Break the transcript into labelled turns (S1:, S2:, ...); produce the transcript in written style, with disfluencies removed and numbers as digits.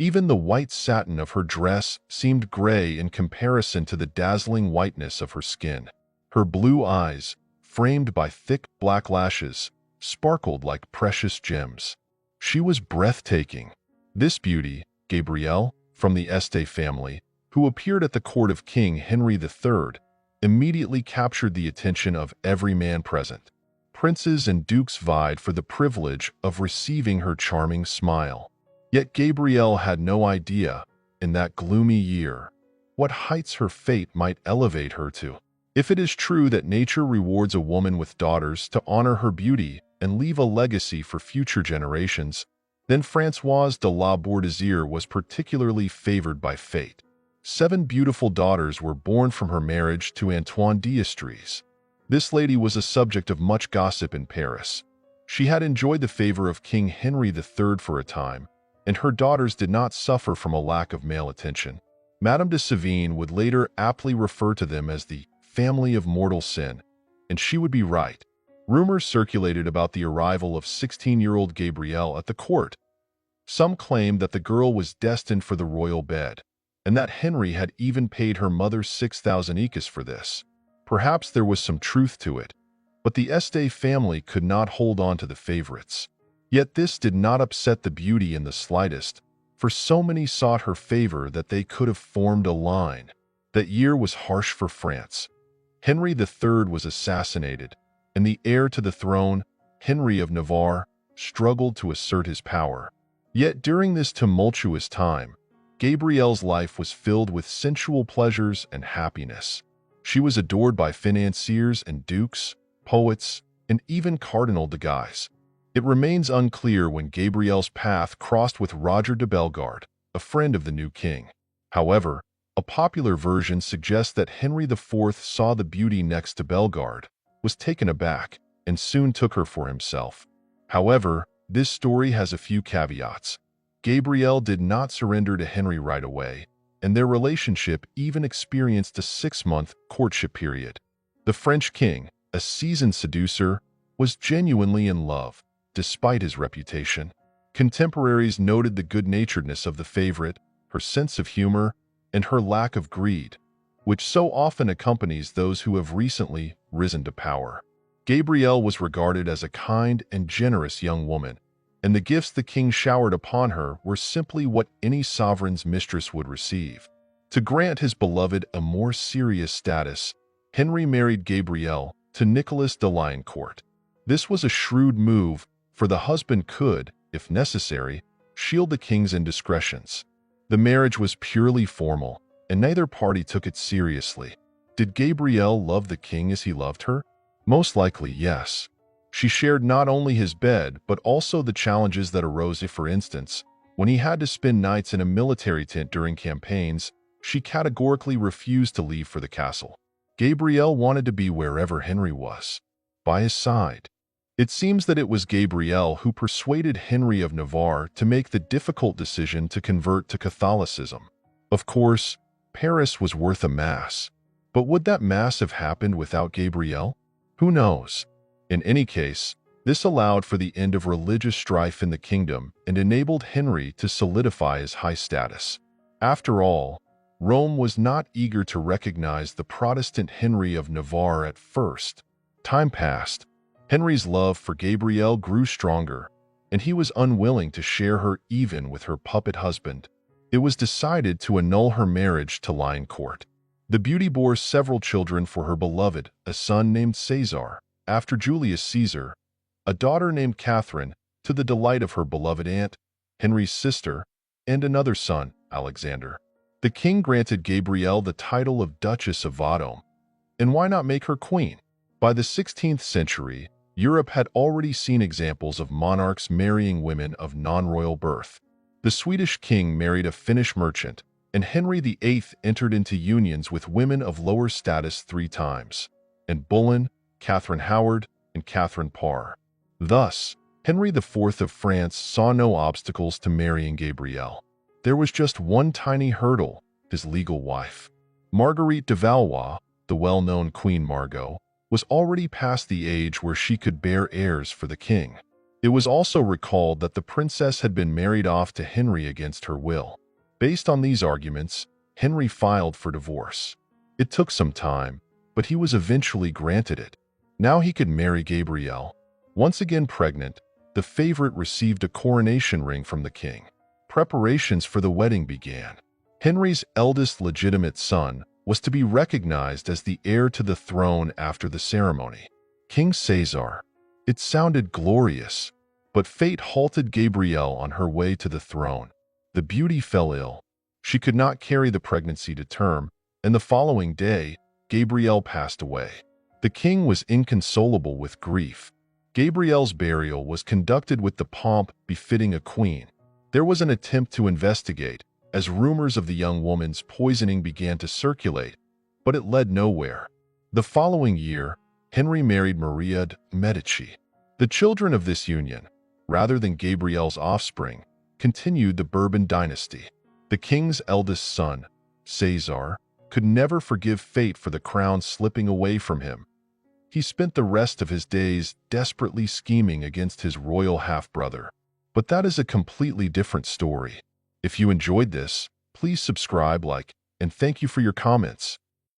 S1: Even the white satin of her dress seemed gray in comparison to the dazzling whiteness of her skin. Her blue eyes, framed by thick black lashes, sparkled like precious gems. She was breathtaking. This beauty, Gabrielle, from the Este family, who appeared at the court of King Henry III, immediately captured the attention of every man present. Princes and dukes vied for the privilege of receiving her charming smile. Yet Gabrielle had no idea, in that gloomy year, what heights her fate might elevate her to. If it is true that nature rewards a woman with daughters to honor her beauty and leave a legacy for future generations, then Françoise de la Bourdissière was particularly favored by fate. 7 beautiful daughters were born from her marriage to Antoine d'Estrées. This lady was a subject of much gossip in Paris. She had enjoyed the favor of King Henry III for a time, and her daughters did not suffer from a lack of male attention. Madame de Sévigné would later aptly refer to them as the family of mortal sin, and she would be right. Rumors circulated about the arrival of 16-year-old Gabrielle at the court. Some claimed that the girl was destined for the royal bed, and that Henry had even paid her mother 6,000 écus for this. Perhaps there was some truth to it, but the Este family could not hold on to the favorites. Yet this did not upset the beauty in the slightest, for so many sought her favor that they could have formed a line. That year was harsh for France. Henry III was assassinated, and the heir to the throne, Henry of Navarre, struggled to assert his power. Yet during this tumultuous time, Gabrielle's life was filled with sensual pleasures and happiness. She was adored by financiers and dukes, poets, and even Cardinal de Guise. It remains unclear when Gabrielle's path crossed with Roger de Bellegarde, a friend of the new king. However, a popular version suggests that Henry IV saw the beauty next to Bellegarde, was taken aback, and soon took her for himself. However, this story has a few caveats. Gabrielle did not surrender to Henry right away, and their relationship even experienced a 6-month courtship period. The French king, a seasoned seducer, was genuinely in love, despite his reputation. Contemporaries noted the good-naturedness of the favorite, her sense of humor, and her lack of greed, which so often accompanies those who have recently risen to power. Gabrielle was regarded as a kind and generous young woman, and the gifts the king showered upon her were simply what any sovereign's mistress would receive. To grant his beloved a more serious status, Henry married Gabrielle to Nicolas de Liancourt. This was a shrewd move, for the husband could, if necessary, shield the king's indiscretions. The marriage was purely formal, and neither party took it seriously. Did Gabrielle love the king as he loved her? Most likely, yes. She shared not only his bed, but also the challenges that arose if, for instance, when he had to spend nights in a military tent during campaigns, she categorically refused to leave for the castle. Gabrielle wanted to be wherever Henry was, by his side. It seems that it was Gabrielle who persuaded Henry of Navarre to make the difficult decision to convert to Catholicism. Of course, Paris was worth a mass. But would that mass have happened without Gabrielle? Who knows? In any case, this allowed for the end of religious strife in the kingdom and enabled Henry to solidify his high status. After all, Rome was not eager to recognize the Protestant Henry of Navarre at first. Time passed. Henry's love for Gabrielle grew stronger, and he was unwilling to share her even with her puppet husband. It was decided to annul her marriage to Liancourt. The beauty bore several children for her beloved, a son named Caesar, after Julius Caesar, a daughter named Catherine, to the delight of her beloved aunt, Henry's sister, and another son, Alexander. The king granted Gabrielle the title of Duchess of Vendôme, and why not make her queen? By the 16th century, Europe had already seen examples of monarchs marrying women of non-royal birth. The Swedish king married a Finnish merchant, and Henry VIII entered into unions with women of lower status 3 times, and Boleyn, Catherine Howard, and Catherine Parr. Thus, Henry IV of France saw no obstacles to marrying Gabrielle. There was just one tiny hurdle: his legal wife. Marguerite de Valois, the well-known Queen Margot, was already past the age where she could bear heirs for the king. It was also recalled that the princess had been married off to Henry against her will. Based on these arguments, Henry filed for divorce. It took some time, but he was eventually granted it. Now he could marry Gabrielle. Once again pregnant, the favorite received a coronation ring from the king. Preparations for the wedding began. Henry's eldest legitimate son was to be recognized as the heir to the throne after the ceremony. King Caesar. It sounded glorious, but fate halted Gabrielle on her way to the throne. The beauty fell ill. She could not carry the pregnancy to term, and the following day, Gabrielle passed away. The king was inconsolable with grief. Gabrielle's burial was conducted with the pomp befitting a queen. There was an attempt to investigate, as rumors of the young woman's poisoning began to circulate, but it led nowhere. The following year, Henry married Maria de' Medici. The children of this union, rather than Gabrielle's offspring, continued the Bourbon dynasty. The king's eldest son, Caesar, could never forgive fate for the crown slipping away from him. He spent the rest of his days desperately scheming against his royal half-brother. But that is a completely different story. If you enjoyed this, please subscribe, like, and thank you for your comments.